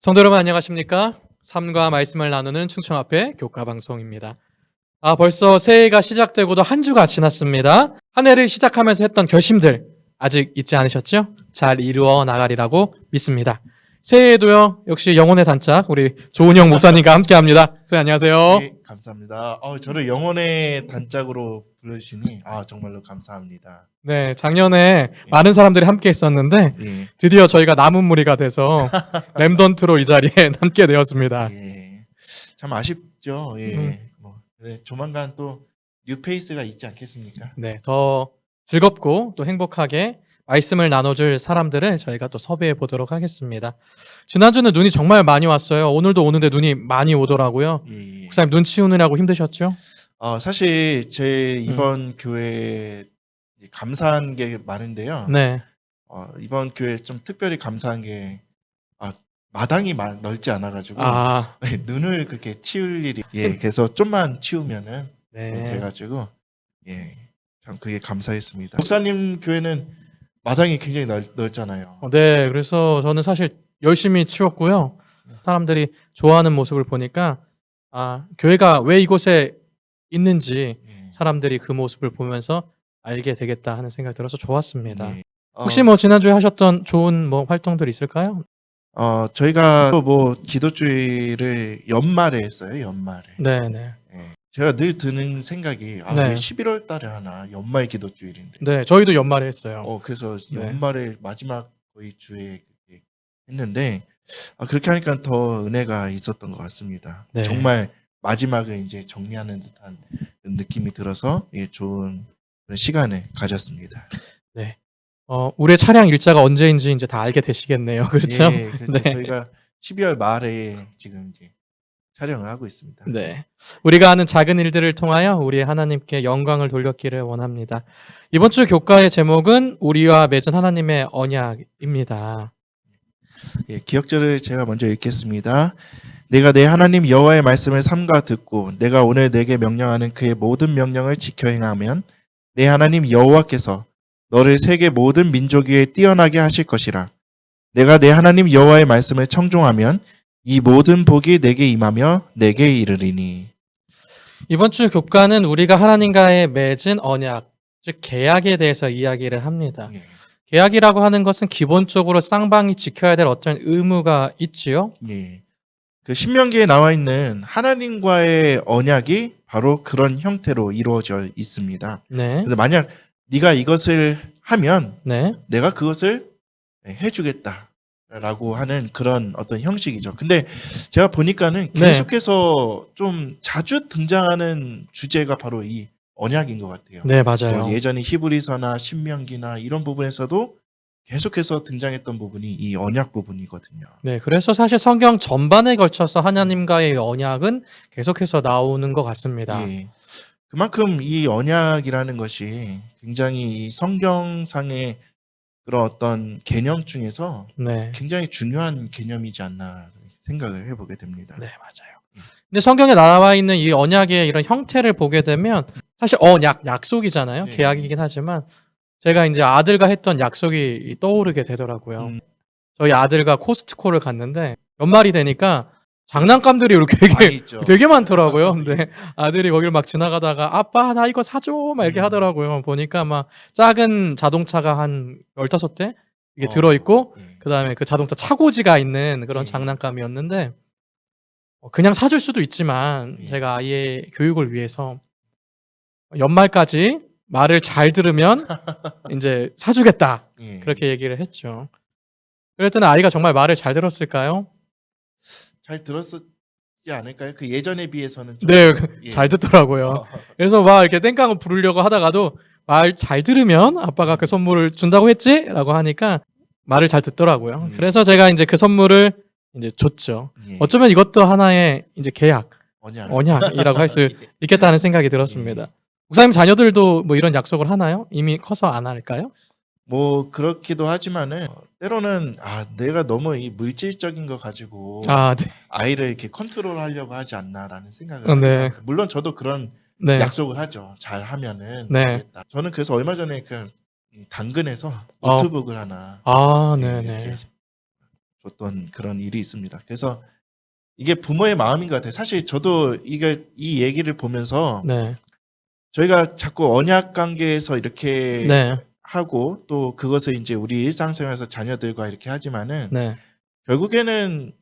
성도 여러분 안녕하십니까? 삶과 말씀을 나누는 충청앞에 교과방송입니다. 벌써 새해가 시작되고도 한 주가 지났습니다. 한 해를 시작하면서 했던 결심들 아직 잊지 않으셨죠? 잘 이루어 나가리라고 믿습니다. 새해에도요 역시 영혼의 단짝 우리 조은영 목사님과 함께합니다. 목사님 안녕하세요. 네, 감사합니다. 저를 영혼의 단짝으로 불러주시니 정말로 감사합니다. 네, 작년에 많은 사람들이 함께 했었는데 예, 드디어 저희가 남은 무리가 돼서 렘던트로 이 자리에 남게 되었습니다. 예. 참 아쉽죠. 예. 그래, 조만간 또 뉴페이스가 있지 않겠습니까? 네, 더 즐겁고 또 행복하게 말씀을 나눠줄 사람들을 저희가 또 섭외해 보도록 하겠습니다. 지난주는 눈이 정말 많이 왔어요. 오늘도 오는데 눈이 많이 오더라고요. 예. 목사님 눈 치우느라고 힘드셨죠? 사실 제 이번 교회에 감사한 게 많은데요. 네. 이번 교회 좀 특별히 감사한 게 마당이 넓지 않아가지고 눈을 그렇게 치울 일이 그래서 좀만 치우면은 네. 돼가지고 참 그게 감사했습니다. 목사님 교회는 마당이 굉장히 넓잖아요. 네, 그래서 저는 사실 열심히 치웠고요. 사람들이 좋아하는 모습을 보니까 교회가 왜 이곳에 있는지 사람들이 그 모습을 보면서 알게 되겠다 하는 생각이 들어서 좋았습니다. 혹시 지난주에 하셨던 좋은 활동들 있을까요? 저희가 또 기도주의를 연말에 했어요. 연말에. 네. 제가 늘 드는 생각이 네. 왜 11월 달에 하나 연말 기도주일인데. 네, 저희도 연말에 했어요. 그래서 네. 연말에 마지막 거의 주에 했는데 그렇게 하니까 더 은혜가 있었던 것 같습니다. 네. 정말 마지막을 이제 정리하는 듯한 느낌이 들어서 좋은 그런 시간을 가졌습니다. 네. 우리의 차량 일자가 언제인지 이제 다 알게 되시겠네요. 그렇죠? 예, 그렇죠. 네. 저희가 12월 말에 지금 이제 촬영을 하고 있습니다. 네. 우리가 하는 작은 일들을 통하여 우리의 하나님께 영광을 돌렸기를 원합니다. 이번 주 교과의 제목은 우리와 맺은 하나님의 언약입니다. 기억절을 제가 먼저 읽겠습니다. 내가 내 하나님 여호와의 말씀을 삼가 듣고 내가 오늘 내게 명령하는 그의 모든 명령을 지켜 행하면 내 하나님 여호와께서 너를 세계 모든 민족 위에 뛰어나게 하실 것이라. 내가 내 하나님 여호와의 말씀을 청종하면 이 모든 복이 내게 임하며 내게 이르리니. 이번 주 교과는 우리가 하나님과의 맺은 언약, 즉 계약에 대해서 이야기를 합니다. 계약이라고 하는 것은 기본적으로 쌍방이 지켜야 될 어떤 의무가 있지요. 그 신명기에 나와 있는 하나님과의 언약이 바로 그런 형태로 이루어져 있습니다. 네. 그래서 만약 네가 이것을 하면 네. 내가 그것을 해주겠다라고 하는 그런 어떤 형식이죠. 근데 제가 보니까는 계속해서 좀 자주 등장하는 주제가 바로 이 언약인 것 같아요. 네, 맞아요. 예전에 히브리서나 신명기나 이런 부분에서도 계속해서 등장했던 부분이 이 언약 부분이거든요. 네, 그래서 사실 성경 전반에 걸쳐서 하나님과의 언약은 계속해서 나오는 것 같습니다. 그만큼 이 언약이라는 것이 굉장히 이 성경상의 그런 어떤 개념 중에서 굉장히 중요한 개념이지 않나 생각을 해보게 됩니다. 네, 맞아요. 근데 성경에 나와 있는 이 언약의 이런 형태를 보게 되면 사실 약속이잖아요. 계약이긴 하지만 제가 이제 아들과 했던 약속이 떠오르게 되더라고요. 저희 아들과 코스트코를 갔는데 연말이 되니까 장난감들이 이렇게 되게 많더라고요. 근데 아들이 거기를 막 지나가다가 아빠 나 이거 사줘 막 이렇게 하더라고요. 보니까 막 작은 자동차가 한 15대 이게 들어있고 그다음에 그 자동차 차고지가 있는 그런 장난감이었는데 그냥 사줄 수도 있지만 제가 아이의 교육을 위해서 연말까지 말을 잘 들으면 이제 사주겠다 그렇게 얘기를 했죠. 그랬더니 아이가 정말 말을 잘 들었을까요? 잘 들었었지 않을까요? 그 예전에 비해서는 좀 네, 잘 듣더라고요. 그래서 막 이렇게 땡깡을 부르려고 하다가도 말 잘 들으면 아빠가 그 선물을 준다고 했지? 라고 하니까 말을 잘 듣더라고요. 그래서 제가 이제 그 선물을 이제 줬죠. 어쩌면 이것도 하나의 이제 계약, 언약이라고 할 수 있겠다는 생각이 들었습니다. 목사님 자녀들도 이런 약속을 하나요? 이미 커서 안 할까요? 그렇기도 하지만은 때로는 내가 너무 이 물질적인 거 가지고 네. 아이를 이렇게 컨트롤하려고 하지 않나라는 생각을 합니다. 물론 저도 그런 약속을 하죠. 잘 하면은 되겠다. 저는 그래서 얼마 전에 그 당근에서 노트북을 하나 네네. 줬던 그런 일이 있습니다. 그래서 이게 부모의 마음인 것 같아요. 사실 저도 이 얘기를 보면서 네. 저희가 자꾸 언약 관계에서 이렇게 네. 하고 또 그것을 이제 우리 일상생활에서 자녀들과 이렇게 하지만은 네. 결국에는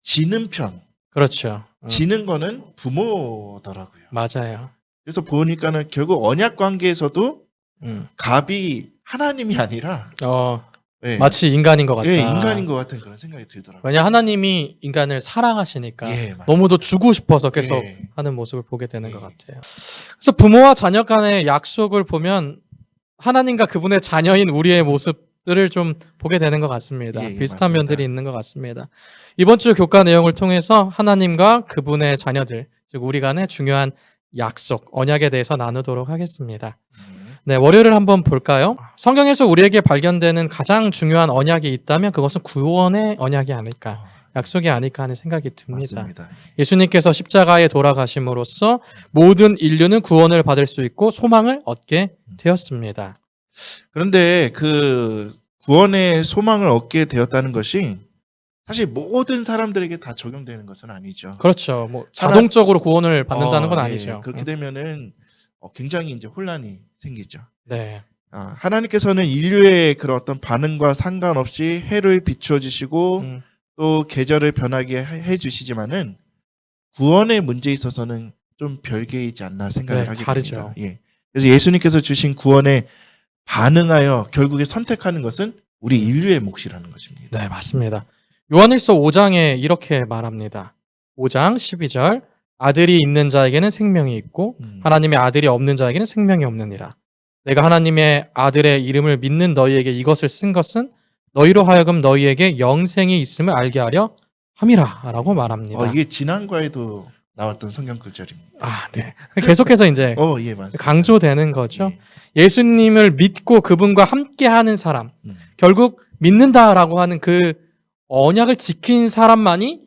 지는 편, 그렇죠. 지는 거는 부모더라고요. 맞아요. 그래서 보니까는 결국 언약 관계에서도 음. 갑이 하나님이 아니라 예, 마치 인간인 것 같다. 예, 인간인 것 같은 그런 생각이 들더라고요. 왜냐 하나님이 인간을 사랑하시니까 예, 맞습니다. 너무도 주고 싶어서 계속 예. 하는 모습을 보게 되는 예. 것 같아요. 그래서 부모와 자녀 간의 약속을 보면 하나님과 그분의 자녀인 우리의 모습들을 좀 보게 되는 것 같습니다. 예, 예, 비슷한 맞습니다. 면들이 있는 것 같습니다. 이번 주 교과 내용을 통해서 하나님과 그분의 자녀들, 즉 우리 간의 중요한 약속, 언약에 대해서 나누도록 하겠습니다. 네, 월요일을 한번 볼까요? 성경에서 우리에게 발견되는 가장 중요한 언약이 있다면 그것은 구원의 언약이 아닐까, 약속이 아닐까 하는 생각이 듭니다. 맞습니다. 예수님께서 십자가에 돌아가심으로써 모든 인류는 구원을 받을 수 있고 소망을 얻게 되었습니다. 그런데 그 구원의 소망을 얻게 되었다는 것이 사실 모든 사람들에게 다 적용되는 것은 아니죠. 그렇죠. 뭐 자동적으로 구원을 받는다는 건 예, 아니죠. 그렇게 되면은 굉장히 이제 혼란이 생기죠. 네. 하나님께서는 인류의 그런 어떤 반응과 상관없이 해를 비추어 주시고 또 계절을 변하게 해 주시지만은 구원의 문제에 있어서는 좀 별개이지 않나 생각을 네, 하게 다르죠. 됩니다. 예. 그래서 예수님께서 주신 구원에 반응하여 결국에 선택하는 것은 우리 인류의 몫이라는 것입니다. 네, 맞습니다. 요한일서 5장에 이렇게 말합니다. 5장 12절 아들이 있는 자에게는 생명이 있고 하나님의 아들이 없는 자에게는 생명이 없느니라. 내가 하나님의 아들의 이름을 믿는 너희에게 이것을 쓴 것은 너희로 하여금 너희에게 영생이 있음을 알게 하려 함이라 라고 말합니다. 이게 지난과에도 나왔던 성경 구절입니다. 네. 계속해서 이제 예, 맞습니다. 강조되는 거죠. 예. 예수님을 믿고 그분과 함께하는 사람, 결국 믿는다라고 하는 그 언약을 지킨 사람만이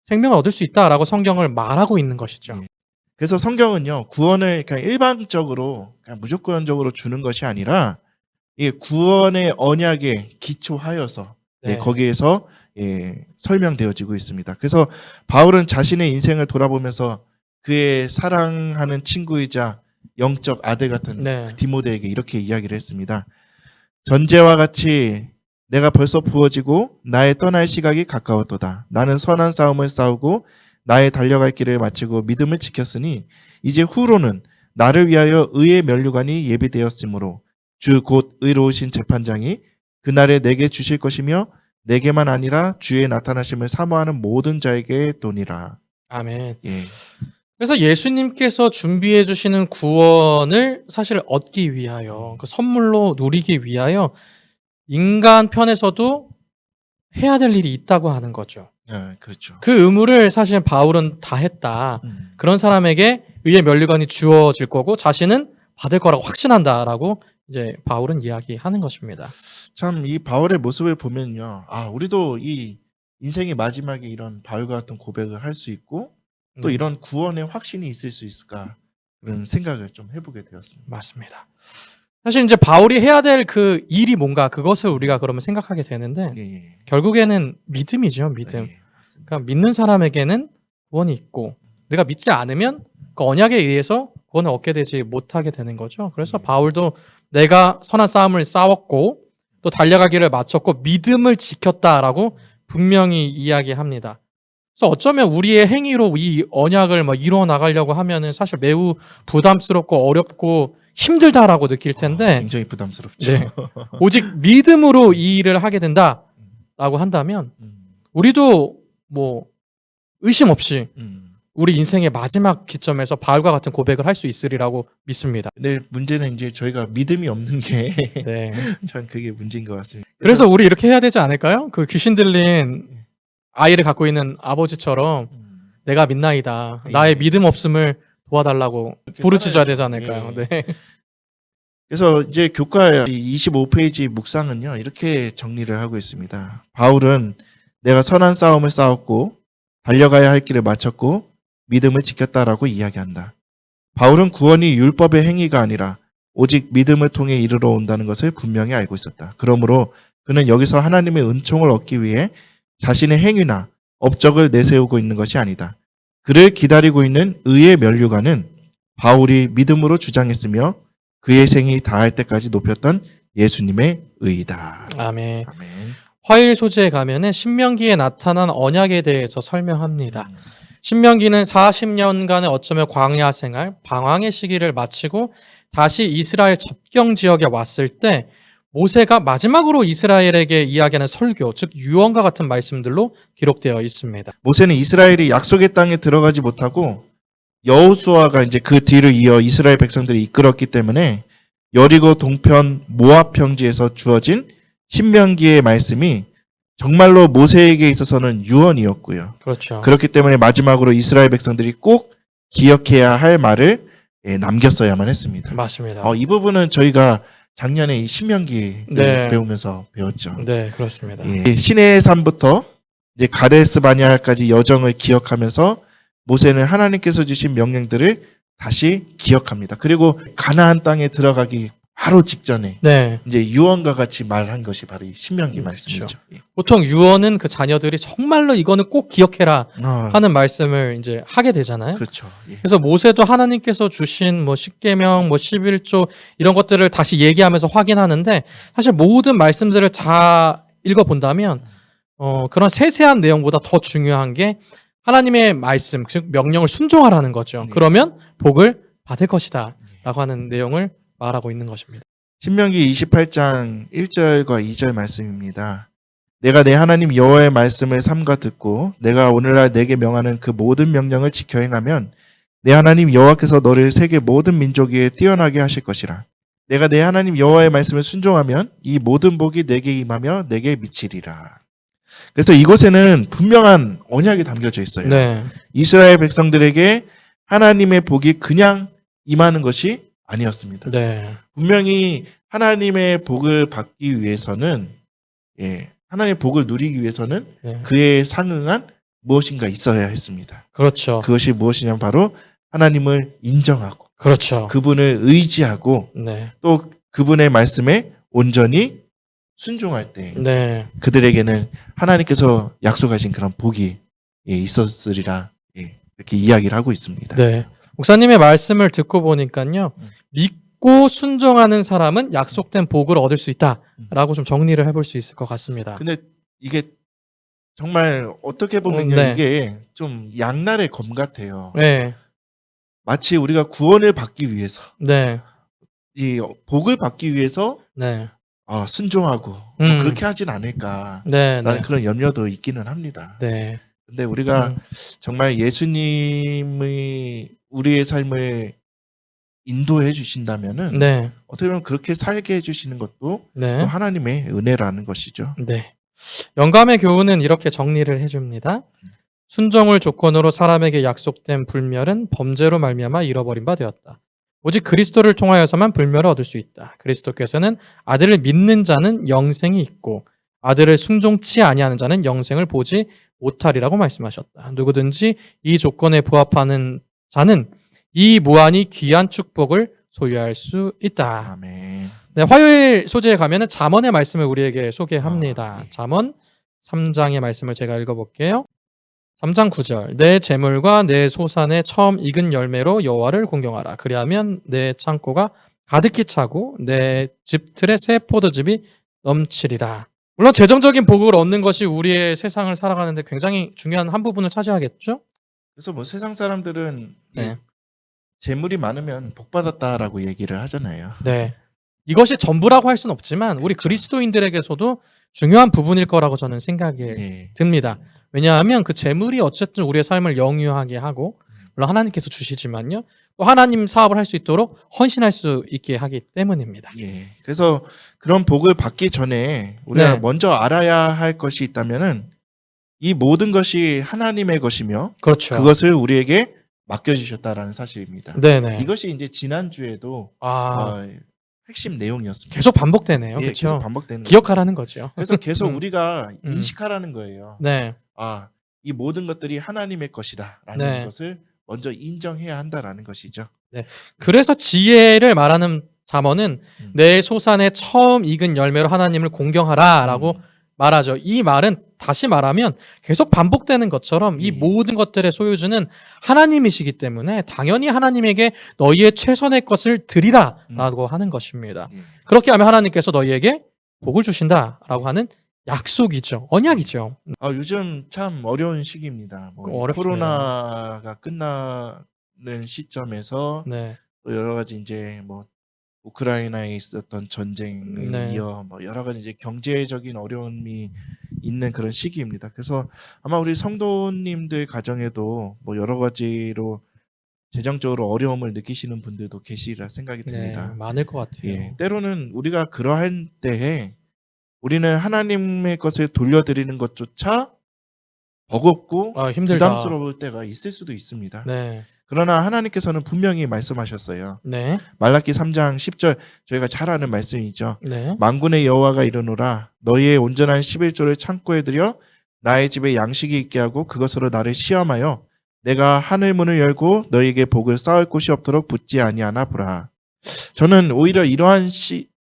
생명을 얻을 수 있다라고 성경을 말하고 있는 것이죠. 예. 그래서 성경은요, 구원을 그냥 일반적으로 그냥 무조건적으로 주는 것이 아니라 이 구원의 언약에 기초하여서 네. 거기에서 설명되어지고 있습니다. 그래서 바울은 자신의 인생을 돌아보면서 그의 사랑하는 친구이자 영적 아들 같은 네. 디모데에게 이렇게 이야기를 했습니다. 전제와 같이 내가 벌써 부어지고 나의 떠날 시각이 가까웠도다. 나는 선한 싸움을 싸우고 나의 달려갈 길을 마치고 믿음을 지켰으니 이제 후로는 나를 위하여 의의 면류관이 예비되었으므로 주 곧 의로우신 재판장이 그날에 내게 주실 것이며 내게만 아니라 주의 나타나심을 사모하는 모든 자에게 도니라. 아멘. 예. 그래서 예수님께서 준비해 주시는 구원을 사실 얻기 위하여, 그 선물로 누리기 위하여 인간 편에서도 해야 될 일이 있다고 하는 거죠. 그렇죠. 그 의무를 사실 바울은 다 했다. 그런 사람에게 의의 면류관이 주어질 거고 자신은 받을 거라고 확신한다라고 이제 바울은 이야기하는 것입니다. 참 이 바울의 모습을 보면요, 우리도 이 인생의 마지막에 이런 바울과 같은 고백을 할 수 있고 또 이런 구원의 확신이 있을 수 있을까 그런 생각을 좀 해보게 되었습니다. 맞습니다. 사실 이제 바울이 해야 될 그 일이 뭔가 그것을 우리가 그러면 생각하게 되는데 예. 결국에는 믿음이죠, 믿음. 예, 맞습니다. 그러니까 믿는 사람에게는 구원이 있고 내가 믿지 않으면 그 언약에 의해서 구원을 얻게 되지 못하게 되는 거죠. 그래서 바울도 내가 선한 싸움을 싸웠고 또 달려갈 길을 마쳤고 믿음을 지켰다라고 분명히 이야기합니다. 그래서 어쩌면 우리의 행위로 이 언약을 이루어 나가려고 하면은 사실 매우 부담스럽고 어렵고 힘들다라고 느낄 텐데 굉장히 부담스럽죠. 네. 오직 믿음으로 이 일을 하게 된다라고 한다면 우리도 뭐 의심 없이 우리 인생의 마지막 기점에서 바울과 같은 고백을 할 수 있으리라고 믿습니다. 근데 문제는 이제 저희가 믿음이 없는 게 네. 전 그게 문제인 것 같습니다. 그래서 우리 이렇게 해야 되지 않을까요? 그 귀신 들린 아이를 갖고 있는 아버지처럼 내가 믿나이다. 나의 믿음 없음을 도와달라고 부르짖어야 되지 않을까요? 예. 네. 그래서 이제 교과 25페이지 묵상은요, 이렇게 정리를 하고 있습니다. 바울은 내가 선한 싸움을 싸웠고 달려가야 할 길을 마쳤고 믿음을 지켰다라고 이야기한다. 바울은 구원이 율법의 행위가 아니라 오직 믿음을 통해 이르러 온다는 것을 분명히 알고 있었다. 그러므로 그는 여기서 하나님의 은총을 얻기 위해 자신의 행위나 업적을 내세우고 있는 것이 아니다. 그를 기다리고 있는 의의 면류관은 바울이 믿음으로 주장했으며 그의 생이 다할 때까지 높였던 예수님의 의이다. 아멘. 아멘. 화요일 소재에 가면은 신명기에 나타난 언약에 대해서 설명합니다. 신명기는 40년간의 어쩌면 광야 생활, 방황의 시기를 마치고 다시 이스라엘 접경 지역에 왔을 때 모세가 마지막으로 이스라엘에게 이야기하는 설교, 즉 유언과 같은 말씀들로 기록되어 있습니다. 모세는 이스라엘이 약속의 땅에 들어가지 못하고 여호수아가 이제 그 뒤를 이어 이스라엘 백성들이 이끌었기 때문에 여리고 동편 모압 평지에서 주어진 신명기의 말씀이 정말로 모세에게 있어서는 유언이었고요. 그렇죠. 그렇기 때문에 마지막으로 이스라엘 백성들이 꼭 기억해야 할 말을 남겼어야만 했습니다. 맞습니다. 이 부분은 저희가 작년에 이 신명기 네. 배우면서 배웠죠. 네, 그렇습니다. 예, 시내의 산부터 이제 가데스 바냐까지 여정을 기억하면서 모세는 하나님께서 주신 명령들을 다시 기억합니다. 그리고 가나안 땅에 들어가기 바로 직전에 네. 이제 유언과 같이 말한 것이 바로 이 신명기 그렇죠. 말씀이죠. 예. 보통 유언은 그 자녀들이 정말로 이거는 꼭 기억해라 하는 말씀을 이제 하게 되잖아요. 그렇죠. 예. 그래서 모세도 하나님께서 주신 뭐 10계명, 뭐 11조 이런 것들을 다시 얘기하면서 확인하는데 사실 모든 말씀들을 다 읽어본다면 그런 세세한 내용보다 더 중요한 게 하나님의 말씀, 즉 명령을 순종하라는 거죠. 네. 그러면 복을 받을 것이다 라고 하는 내용을 말하고 있는 것입니다. 신명기 28장 1절과 2절 말씀입니다. 내가 내 하나님 여호와의 말씀을 삼가 듣고 내가 오늘날 내게 명하는 그 모든 명령을 지켜 행하면 내 하나님 여호와께서 너를 세계 모든 민족 위에 뛰어나게 하실 것이라. 내가 내 하나님 여호와의 말씀을 순종하면 이 모든 복이 내게 임하며 내게 미치리라. 그래서 이곳에는 분명한 언약이 담겨져 있어요. 네. 이스라엘 백성들에게 하나님의 복이 그냥 임하는 것이 아니었습니다. 네. 분명히 하나님의 복을 받기 위해서는 하나님의 복을 누리기 위해서는 네. 그에 상응한 무엇인가 있어야 했습니다. 그렇죠. 그것이 무엇이냐면 바로 하나님을 인정하고 그렇죠. 그분을 의지하고 네. 또 그분의 말씀에 온전히 순종할 때 네. 그들에게는 하나님께서 약속하신 그런 복이 있었으리라 이렇게 이야기를 하고 있습니다. 네. 목사님의 말씀을 듣고 보니까요. 믿고 순종하는 사람은 약속된 복을 얻을 수 있다라고 좀 정리를 해볼 수 있을 것 같습니다. 근데 이게 정말 어떻게 보면요. 네. 이게 좀 양날의 검 같아요. 네. 마치 우리가 구원을 받기 위해서 네. 이 복을 받기 위해서 네. 순종하고 그렇게 하진 않을까라는 네. 네. 그런 염려도 있기는 합니다. 네. 근데 우리가 정말 예수님이 우리의 삶을 인도해 주신다면은 네. 어떻게 보면 그렇게 살게 해주시는 것도 네. 또 하나님의 은혜라는 것이죠. 네. 영감의 교훈은 이렇게 정리를 해줍니다. 순종을 조건으로 사람에게 약속된 불멸은 범죄로 말미암아 잃어버린 바 되었다. 오직 그리스도를 통하여서만 불멸을 얻을 수 있다. 그리스도께서는 아들을 믿는 자는 영생이 있고 아들을 순종치 아니하는 자는 영생을 보지 못하리라고 말씀하셨다. 누구든지 이 조건에 부합하는 자는 이 무한히 귀한 축복을 소유할 수 있다. 아멘. 네, 화요일 소재에 가면은 잠언의 말씀을 우리에게 소개합니다. 네. 잠언 3장의 말씀을 제가 읽어볼게요. 3장 9절. 내 재물과 내 소산의 처음 익은 열매로 여호와를 공경하라. 그리하면 내 창고가 가득히 차고 내 집틀에 새 포도즙이 넘치리라. 물론 재정적인 복을 얻는 것이 우리의 세상을 살아가는데 굉장히 중요한 한 부분을 차지하겠죠? 그래서 뭐 세상 사람들은 네. 재물이 많으면 복 받았다라고 얘기를 하잖아요. 네. 이것이 전부라고 할 수는 없지만 우리 그렇죠. 그리스도인들에게서도 중요한 부분일 거라고 저는 생각이 네. 듭니다. 왜냐하면 그 재물이 어쨌든 우리의 삶을 영유하게 하고 물론 하나님께서 주시지만요. 또 하나님 사업을 할 수 있도록 헌신할 수 있게 하기 때문입니다. 예. 그래서 그런 복을 받기 전에 우리가 네. 먼저 알아야 할 것이 있다면은 이 모든 것이 하나님의 것이며 그렇죠. 그것을 우리에게 맡겨주셨다라는 사실입니다. 네네. 이것이 이제 지난주에도 핵심 내용이었습니다. 계속 반복되네요. 예, 그렇죠. 계속 반복되는 기억하라는 거죠. 그래서 계속 우리가 음. 인식하라는 거예요. 네. 이 모든 것들이 하나님의 것이다라는 네. 것을 먼저 인정해야 한다라는 것이죠. 그래서 지혜를 말하는 잠언은 내 소산의 처음 익은 열매로 하나님을 공경하라라고 말하죠. 이 말은 다시 말하면 계속 반복되는 것처럼 이 모든 것들의 소유주는 하나님이시기 때문에 당연히 하나님에게 너희의 최선의 것을 드리라라고 하는 것입니다. 예. 그렇게 하면 하나님께서 너희에게 복을 주신다라고 하는 약속이죠. 언약이죠. 요즘 참 어려운 시기입니다. 뭐 어렵습니다. 코로나가 끝나는 시점에서 네. 또 여러 가지 이제 뭐 우크라이나에 있었던 전쟁을 네. 이어 뭐 여러 가지 이제 경제적인 어려움이 있는 그런 시기입니다. 그래서 아마 우리 성도님들 가정에도 뭐 여러 가지로 재정적으로 어려움을 느끼시는 분들도 계시리라 생각이 네, 듭니다. 많을 것 같아요. 예, 때로는 우리가 그러한 때에 우리는 하나님의 것을 돌려드리는 것조차 버겁고 힘들다. 부담스러울 때가 있을 수도 있습니다. 네. 그러나 하나님께서는 분명히 말씀하셨어요. 네. 말라기 3장 10절 저희가 잘 아는 말씀이죠. 네. 만군의 여호와가 이르노라 너희의 온전한 11조를 창고에 들여 나의 집에 양식이 있게 하고 그것으로 나를 시험하여 내가 하늘 문을 열고 너희에게 복을 쌓을 곳이 없도록 붙지 아니하나 보라. 저는 오히려 이러한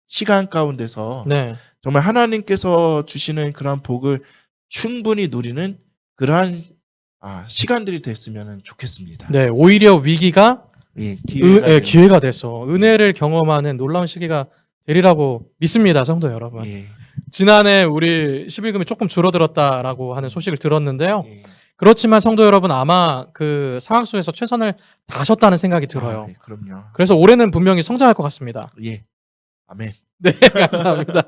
시간 가운데서 네. 정말 하나님께서 주시는 그러한 복을 충분히 누리는 그러한 시간들이 됐으면 좋겠습니다. 네, 오히려 위기가 예, 기회가 돼서 은혜를 경험하는 놀라운 시기가 되리라고 믿습니다, 성도 여러분. 예, 지난해 우리 11금이 조금 줄어들었다라고 하는 소식을 들었는데요. 예. 그렇지만 성도 여러분 아마 그 상황 속에서 최선을 다하셨다는 생각이 들어요. 예, 그럼요. 그래서 올해는 분명히 성장할 것 같습니다. 예, 아멘. 네, 감사합니다.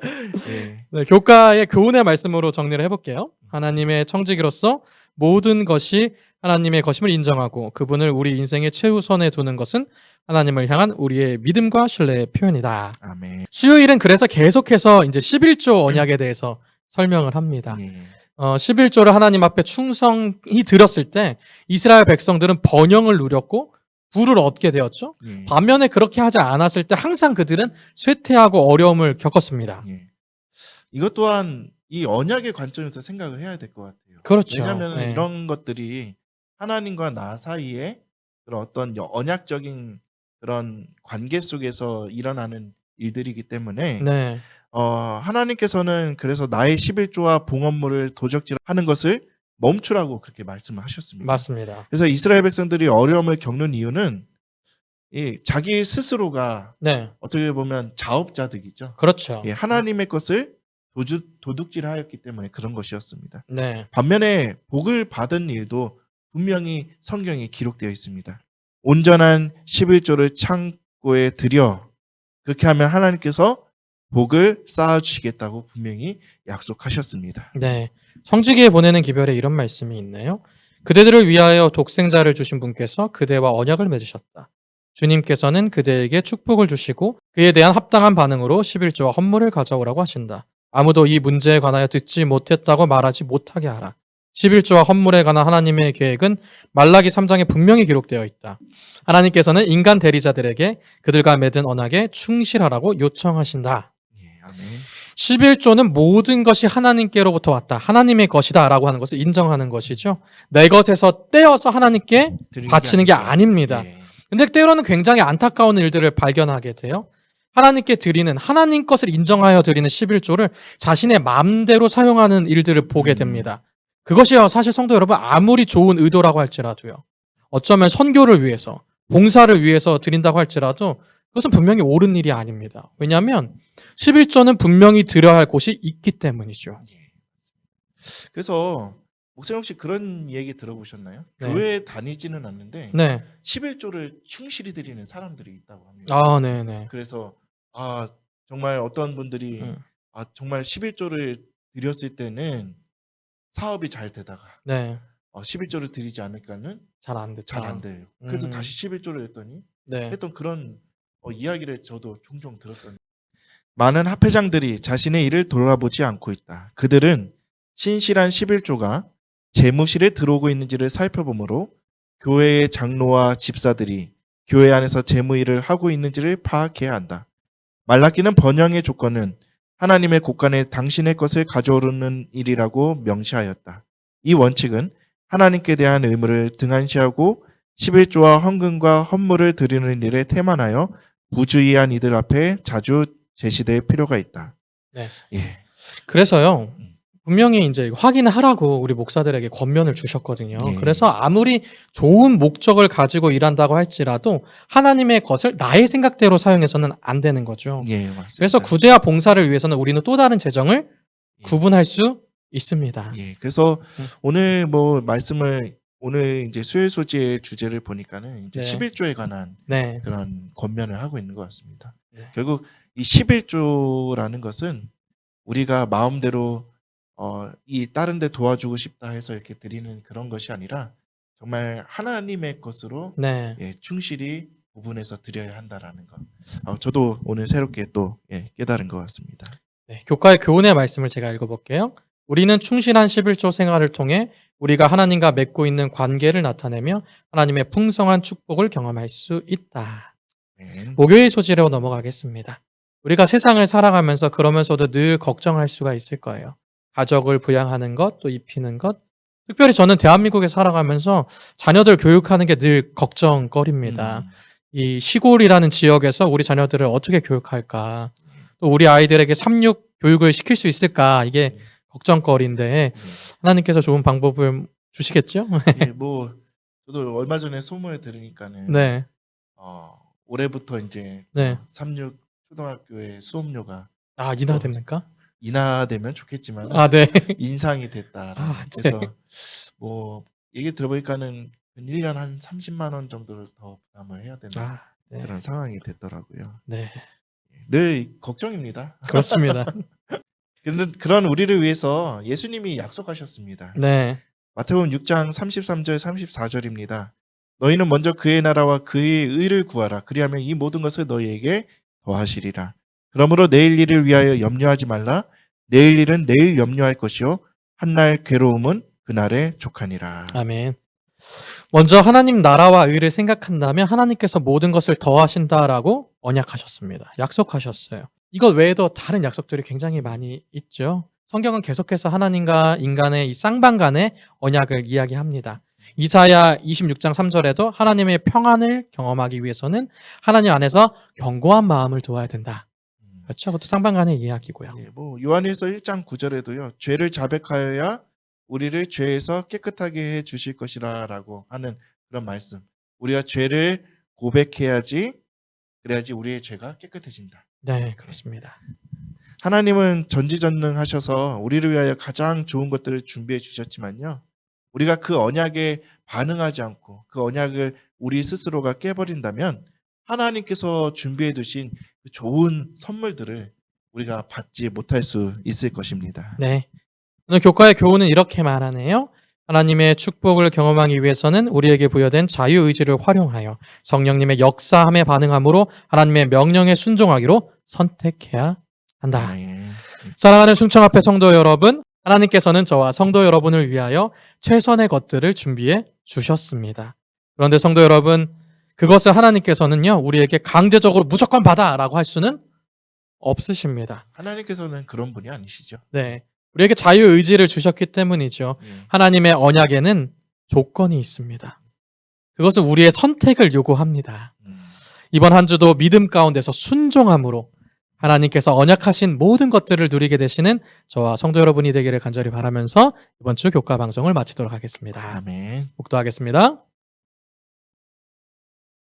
예, 네, 교가의 교훈의 말씀으로 정리를 해볼게요. 하나님의 청지기로서 모든 것이 하나님의 것임을 인정하고 그분을 우리 인생의 최우선에 두는 것은 하나님을 향한 우리의 믿음과 신뢰의 표현이다. 아멘. 수요일은 그래서 계속해서 이제 11조 언약에 대해서 설명을 합니다. 예, 11조를 하나님 앞에 충성히 드렸을 때 이스라엘 백성들은 번영을 누렸고 부를 얻게 되었죠. 예, 반면에 그렇게 하지 않았을 때 항상 그들은 쇠퇴하고 어려움을 겪었습니다. 예. 이것 또한 이 언약의 관점에서 생각을 해야 될 것 같아요. 그렇죠. 왜냐하면 네. 이런 것들이 하나님과 나 사이에 그런 어떤 언약적인 그런 관계 속에서 일어나는 일들이기 때문에 네. 하나님께서는 그래서 나의 11조와 봉헌물을 도적질하는 것을 멈추라고 그렇게 말씀을 하셨습니다. 맞습니다. 그래서 이스라엘 백성들이 어려움을 겪는 이유는 자기 스스로가 네. 어떻게 보면 자업자득이죠. 그렇죠. 예, 하나님의 것을 도둑질하였기 때문에 그런 것이었습니다. 네. 반면에 복을 받은 일도 분명히 성경에 기록되어 있습니다. 온전한 11조를 창고에 들여 그렇게 하면 하나님께서 복을 쌓아주시겠다고 분명히 약속하셨습니다. 네. 성지기에 보내는 기별에 이런 말씀이 있네요. 그대들을 위하여 독생자를 주신 분께서 그대와 언약을 맺으셨다. 주님께서는 그대에게 축복을 주시고 그에 대한 합당한 반응으로 11조와 헌물을 가져오라고 하신다. 아무도 이 문제에 관하여 듣지 못했다고 말하지 못하게 하라. 11조와 헌물에 관한 하나님의 계획은 말라기 3장에 분명히 기록되어 있다. 하나님께서는 인간 대리자들에게 그들과 맺은 언약에 충실하라고 요청하신다. 예, 아멘. 11조는 모든 것이 하나님께로부터 왔다. 하나님의 것이다 라고 하는 것을 인정하는 것이죠. 내 것에서 떼어서 하나님께 바치는 게 아닙니다. 예, 근데 때로는 굉장히 안타까운 일들을 발견하게 돼요. 하나님께 드리는 하나님 것을 인정하여 드리는 11조를 자신의 마음대로 사용하는 일들을 보게 됩니다. 그것이요 사실 성도 여러분 아무리 좋은 의도라고 할지라도요. 어쩌면 선교를 위해서 봉사를 위해서 드린다고 할지라도 그것은 분명히 옳은 일이 아닙니다. 왜냐하면 11조는 분명히 드려야 할 곳이 있기 때문이죠. 그래서 목사님 혹시 그런 얘기 들어보셨나요? 네. 교회 다니지는 않는데 네. 11조를 충실히 드리는 사람들이 있다고 합니다. 아, 네네. 그래서 정말 어떤 분들이 정말 11조를 드렸을 때는 사업이 잘 되다가 네. 11조를 드리지 않을까는 잘 안 됐다. 잘 안 돼요. 그래서 다시 11조를 했더니 네. 했던 그런 이야기를 저도 종종 들었던. 많은 합회장들이 자신의 일을 돌아보지 않고 있다. 그들은 신실한 11조가 재무실에 들어오고 있는지를 살펴보므로 교회의 장로와 집사들이 교회 안에서 재무 일을 하고 있는지를 파악해야 한다. 말라기는 번영의 조건은 하나님의 곳간에 당신의 것을 가져오는 일이라고 명시하였다. 이 원칙은 하나님께 대한 의무를 등한시하고 11조와 헌금과 헌물을 드리는 일에 태만하여 부주의한 이들 앞에 자주 제시될 필요가 있다. 네. 예. 그래서요. 분명히 이제 확인하라고 우리 목사들에게 권면을 주셨거든요. 예. 그래서 아무리 좋은 목적을 가지고 일한다고 할지라도 하나님의 것을 나의 생각대로 사용해서는 안 되는 거죠. 예, 맞습니다. 그래서 구제와 봉사를 위해서는 우리는 또 다른 재정을 예. 구분할 수 있습니다. 예, 그래서 오늘 뭐 말씀을 오늘 이제 수요 소지의 주제를 보니까는 이제 네. 11조에 관한 네. 그런 권면을 하고 있는 것 같습니다. 네. 결국 이 11조라는 것은 우리가 마음대로 이 다른 데 도와주고 싶다 해서 이렇게 드리는 그런 것이 아니라 정말 하나님의 것으로 네. 예, 충실히 구분해서 드려야 한다라는 것. 저도 오늘 새롭게 또 깨달은 것 같습니다. 네, 교과의 교훈의 말씀을 제가 읽어볼게요. 우리는 충실한 11조 생활을 통해 우리가 하나님과 맺고 있는 관계를 나타내며 하나님의 풍성한 축복을 경험할 수 있다. 네. 목요일 소지로 넘어가겠습니다. 우리가 세상을 살아가면서 그러면서도 늘 걱정할 수가 있을 거예요. 가족을 부양하는 것, 또 입히는 것. 특별히 저는 대한민국에 살아가면서 자녀들 교육하는 게 늘 걱정거리입니다. 이 시골이라는 지역에서 우리 자녀들을 어떻게 교육할까? 또 우리 아이들에게 삼육 교육을 시킬 수 있을까? 이게 걱정거리인데 하나님께서 좋은 방법을 주시겠죠? 예, 뭐 저도 얼마 전에 소문을 들으니까는 네. 올해부터 이제 네. 삼육 초등학교의 수업료가 아, 인하됩니까? 인하되면 좋겠지만 아, 네. 인상이 됐다. 아, 그래서 뭐 얘기 들어보니까는 1년 한 30만 원 정도를 더 부담을 해야 되는 아, 네. 그런 상황이 됐더라고요. 네. 늘 걱정입니다. 그렇습니다. 그런 우리를 위해서 예수님이 약속하셨습니다. 네. 마태복음 6장 33절 34절입니다. 너희는 먼저 그의 나라와 그의 의를 구하라. 그리하면 이 모든 것을 너희에게 더하시리라. 그러므로 내일 일을 위하여 염려하지 말라. 내일 일은 내일 염려할 것이요 한날 괴로움은 그날에 족하니라. 아멘. 먼저 하나님 나라와 의를 생각한다면 하나님께서 모든 것을 더하신다라고 언약하셨습니다. 약속하셨어요. 이것 외에도 다른 약속들이 굉장히 많이 있죠. 성경은 계속해서 하나님과 인간의 이 쌍방간의 언약을 이야기합니다. 이사야 26장 3절에도 하나님의 평안을 경험하기 위해서는 하나님 안에서 견고한 마음을 두어야 된다. 그렇죠. 그것도 쌍방간의 이야기고요. 예, 뭐 요한일서 1장 9절에도요. 죄를 자백하여야 우리를 죄에서 깨끗하게 해 주실 것이라라고 하는 그런 말씀. 우리가 죄를 고백해야지 그래야지 우리의 죄가 깨끗해진다. 네, 그렇습니다. 하나님은 전지전능하셔서 우리를 위하여 가장 좋은 것들을 준비해 주셨지만요. 우리가 그 언약에 반응하지 않고 그 언약을 우리 스스로가 깨버린다면 하나님께서 준비해 두신 그 좋은 선물들을 우리가 받지 못할 수 있을 것입니다. 네. 오늘 교과의 교훈은 이렇게 말하네요. 하나님의 축복을 경험하기 위해서는 우리에게 부여된 자유의지를 활용하여 성령님의 역사함에 반응함으로 하나님의 명령에 순종하기로 선택해야 한다. 예. 사랑하는 충청 앞에 성도 여러분, 하나님께서는 저와 성도 여러분을 위하여 최선의 것들을 준비해 주셨습니다. 그런데 성도 여러분, 그것을 하나님께서는요, 우리에게 강제적으로 무조건 받아라고 할 수는 없으십니다. 하나님께서는 그런 분이 아니시죠. 네. 우리에게 자유의지를 주셨기 때문이죠. 예. 하나님의 언약에는 조건이 있습니다. 그것은 우리의 선택을 요구합니다. 이번 한 주도 믿음 가운데서 순종함으로 하나님께서 언약하신 모든 것들을 누리게 되시는 저와 성도 여러분이 되기를 간절히 바라면서 이번 주 교과 방송을 마치도록 하겠습니다. 아멘. 목도하겠습니다.